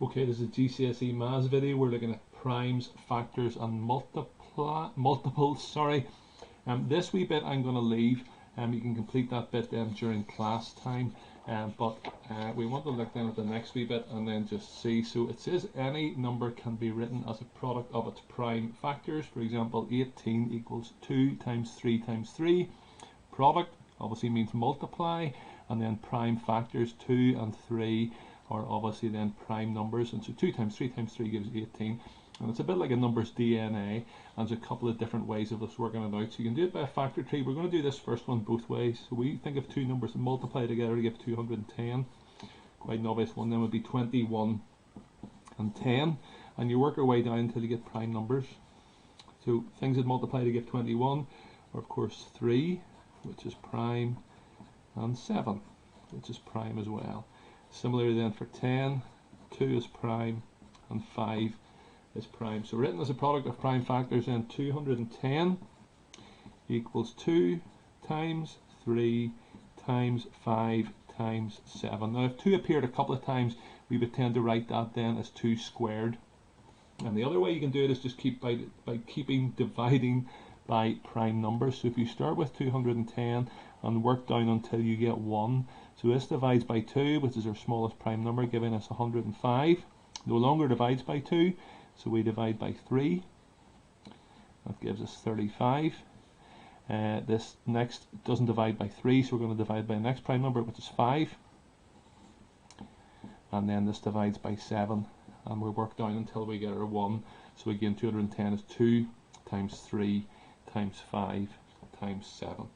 Okay, this is a GCSE Maths video. We're looking at primes, factors and multiples. This wee bit I'm going to leave. You can complete that bit then during class time. But we want to look then at the next wee bit and then just see. So it says any number can be written as a product of its prime factors. For example, 18 equals 2 times 3 times 3. Product obviously means multiply, and then prime factors 2 and 3 are obviously then prime numbers, and so 2 times 3 times 3 gives 18, and it's a bit like a numbers DNA, and there's a couple of different ways of us working it out. So you can do it by a factor tree. We're going to do this first one both ways. So we think of two numbers and multiply together to give 210. Quite an obvious one then would be 21 and 10, and you work your way down until you get prime numbers. So things that multiply to give 21 are of course 3, which is prime, and 7, which is prime as well. Similarly then for 10, 2 is prime and 5 is prime. So written as a product of prime factors, then 210 equals 2 times 3 times 5 times 7. Now if 2 appeared a couple of times, we would tend to write that then as 2 squared. And the other way you can do it is just keep by keeping dividing by prime numbers. So if you start with 210 and work down until you get 1, so this divides by 2, which is our smallest prime number, giving us 105. No longer divides by 2, so we divide by 3. That gives us 35. This next doesn't divide by 3, so we're going to divide by the next prime number, which is 5. And then this divides by 7, and we work down until we get our 1. So again, 210 is 2 times 3 times 5 times 7.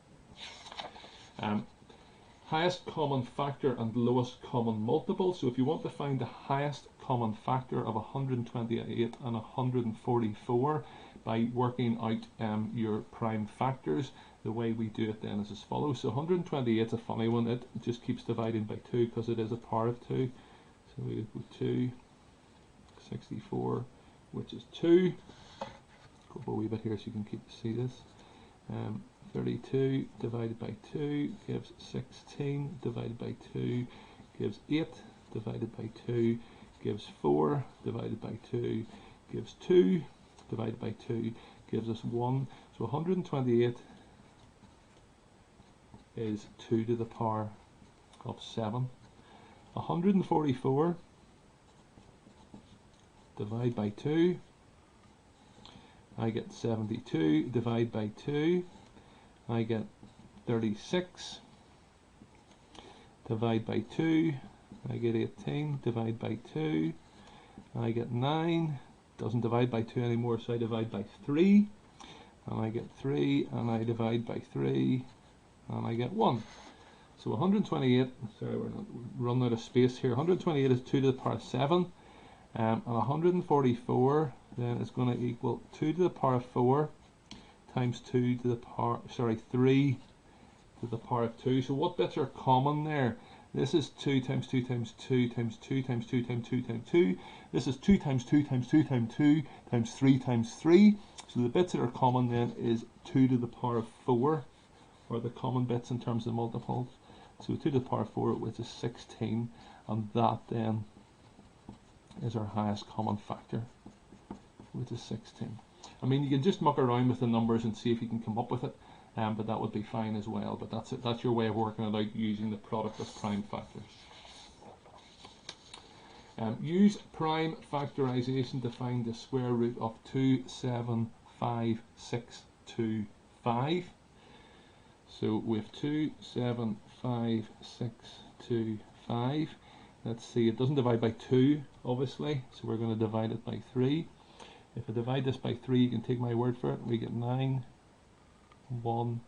Highest common factor and lowest common multiple. So if you want to find the highest common factor of 128 and 144 by working out your prime factors, the way we do it then is as follows. So 128 is a funny one. It just keeps dividing by 2 because it is a power of 2. So we go 2, 64, which is 2. Go up a wee bit here so you can see this. 32 divided by 2 gives 16, divided by 2 gives 8, divided by 2 gives 4, divided by 2 gives 2, divided by 2 gives us 1. So 128 is 2 to the power of 7. 144 divide by 2, I get 72, divide by 2, I get 36, divide by 2, I get 18, divide by 2, I get 9, doesn't divide by 2 anymore, so I divide by 3, and I get 3, and I divide by 3, and I get 1. So 128, sorry we're not running out of space here, 128 is 2 to the power of 7, and 144 then is going to equal 2 to the power of 4 times 2 to the power, 3 to the power of 2. So what bits are common there? This is 2 times 2 times 2 times 2 times 2 times 2 times 2. This is 2 times 2 times 2 times 2 times 3 times 3. So the bits that are common then is 2 to the power of 4, or the common bits in terms of multiples. So 2 to the power of 4, which is 16, and that then is our highest common factor, which is 16. I mean, you can just muck around with the numbers and see if you can come up with it, but that would be fine as well. But that's it. That's your way of working it out using the product of prime factors. Use prime factorization to find the square root of 275,625. So we have 275,625. Let's see, it doesn't divide by 2, obviously, so we're going to divide it by 3. If I divide this by 3, you can take my word for it, we get 9, 1,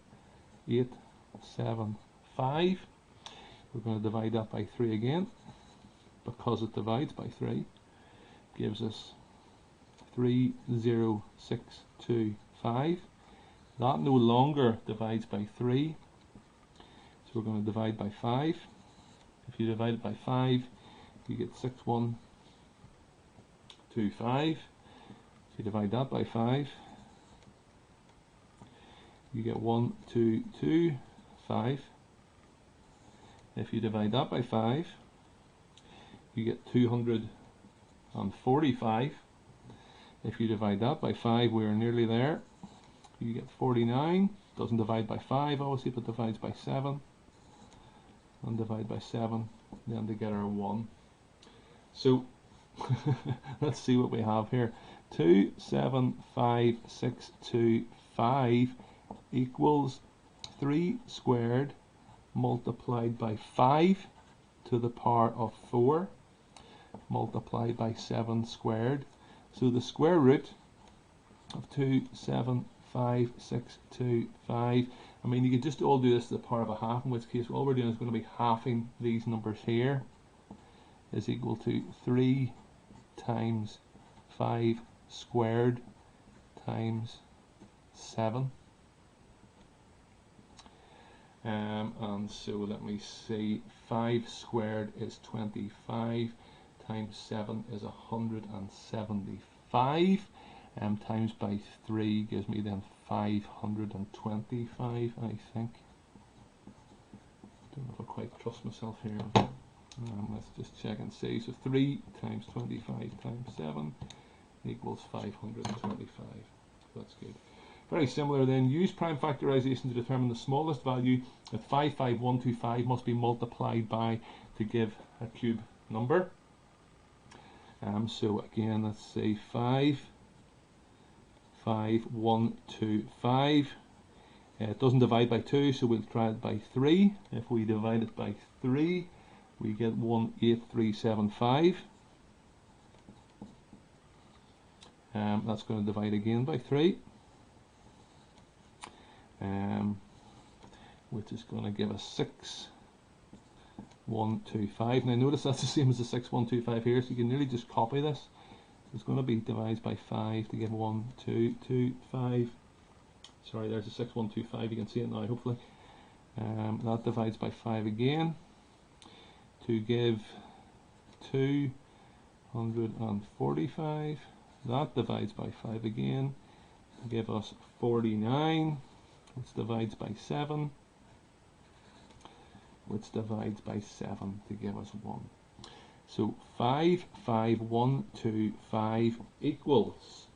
8, 7, 5. We're going to divide that by 3 again, because it divides by 3. Gives us 30625. That no longer divides by 3, so we're going to divide by 5. If you divide it by 5, you get 6125. If you divide that by 5, you get 1225. If you divide that by 5, you get 200 145. If you divide that by 5, we're nearly there. You get 49. Doesn't divide by 5, obviously, but divides by 7. And divide by 7, then to get our 1. So, let's see what we have here. 275,625 equals 3 squared multiplied by 5 to the power of 4 multiplied by 7 squared. So the square root of 275,625, I mean, you could just all do this to the power of a half, in which case all we're doing is going to be halving these numbers here, is equal to 3 times 5 squared times 7. And so let me see, 5 squared is 25, times 7 is 175, times by 3 gives me then 525, I think. Don't know if I quite trust myself here. Let's just check and see. So 3 times 25 times 7 equals 525. That's good. Very similar then. Use prime factorization to determine the smallest value that 55125 must be multiplied by to give a cube number. So again, let's say 55125. It doesn't divide by 2, so we'll try it by 3. If we divide it by 3, we get 18375. That's going to divide again by 3, which is going to give us 6125. Now notice that's the same as the 6125 here, so you can nearly just copy this. It's going to be divided by 5 to give 1225. Sorry, there's a 6125, you can see it now hopefully. That divides by 5 again to give 245. That divides by 5 again to give us 49, which divides by 7, which divides by 7 to give us 1. So 55125 equals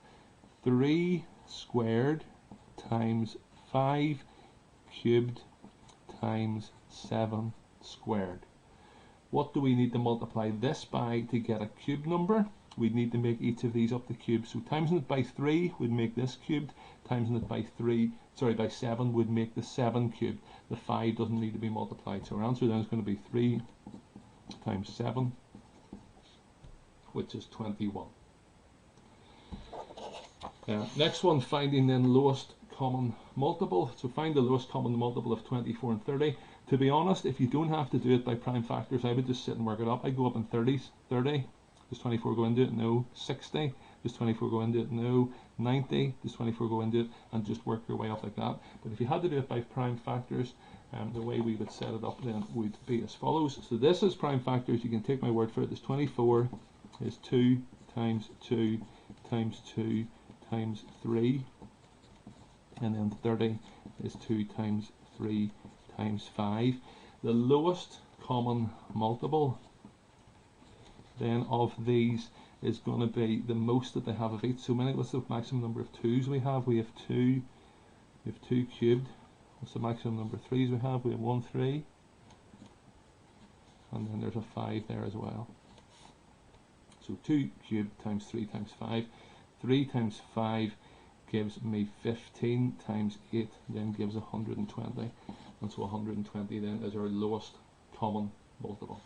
3 squared times 5 cubed times 7 squared. What do we need to multiply this by to get a cube number? We'd need to make each of these up to cubes. So timesing it by 3 would make this cubed. Timesing it by 7 would make the 7 cubed. The 5 doesn't need to be multiplied. So our answer then is going to be 3 times 7, which is 21. Next one, finding then lowest common multiple. So find the lowest common multiple of 24 and 30. To be honest, if you don't have to do it by prime factors, I would just sit and work it up. I go up in 30s. 30. Does 24 go into it? No. 60. Does 24 go into it? No. 90. Does 24 go into it? And just work your way up like that. But if you had to do it by prime factors, the way we would set it up then would be as follows. So this is prime factors. You can take my word for it. There's 24 is 2 times 2 times 2 times 3. And then 30 is 2 times 3 times 5. The lowest common multiple then of these is going to be the most that they have of each. So what's the maximum number of 2's we have? We have 2 cubed. What's the maximum number of 3's we have? We have 1 3, and then there's a 5 there as well. So 2 cubed times 3 times 5. 3 times 5 gives me 15 times 8 then gives 120, and so 120 then is our lowest common multiple.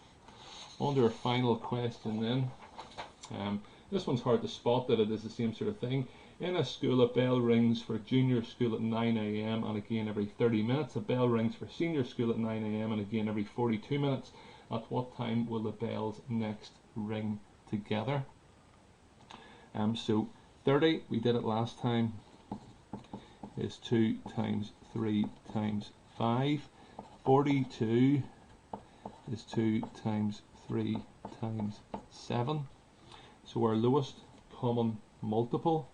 On to our final question then. This one's hard to spot that it is the same sort of thing. In a school, a bell rings for junior school at 9 AM and again every 30 minutes. A bell rings for senior school at 9 AM and again every 42 minutes. At what time will the bells next ring together? So 30, we did it last time, is 2 times 3 times 5. 42 is 2 times 3 times 7. So our lowest common multiple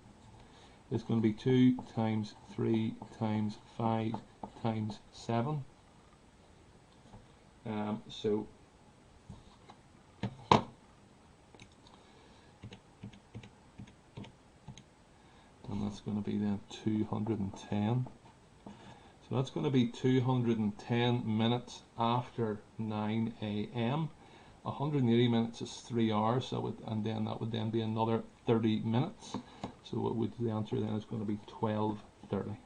is going to be 2 times 3 times 5 times 7. that's going to be then 210. So that's going to be 210 minutes after 9 a.m. 180 minutes is 3 hours, so that would then be another 30 minutes. So what would the answer then is going to be 12:30.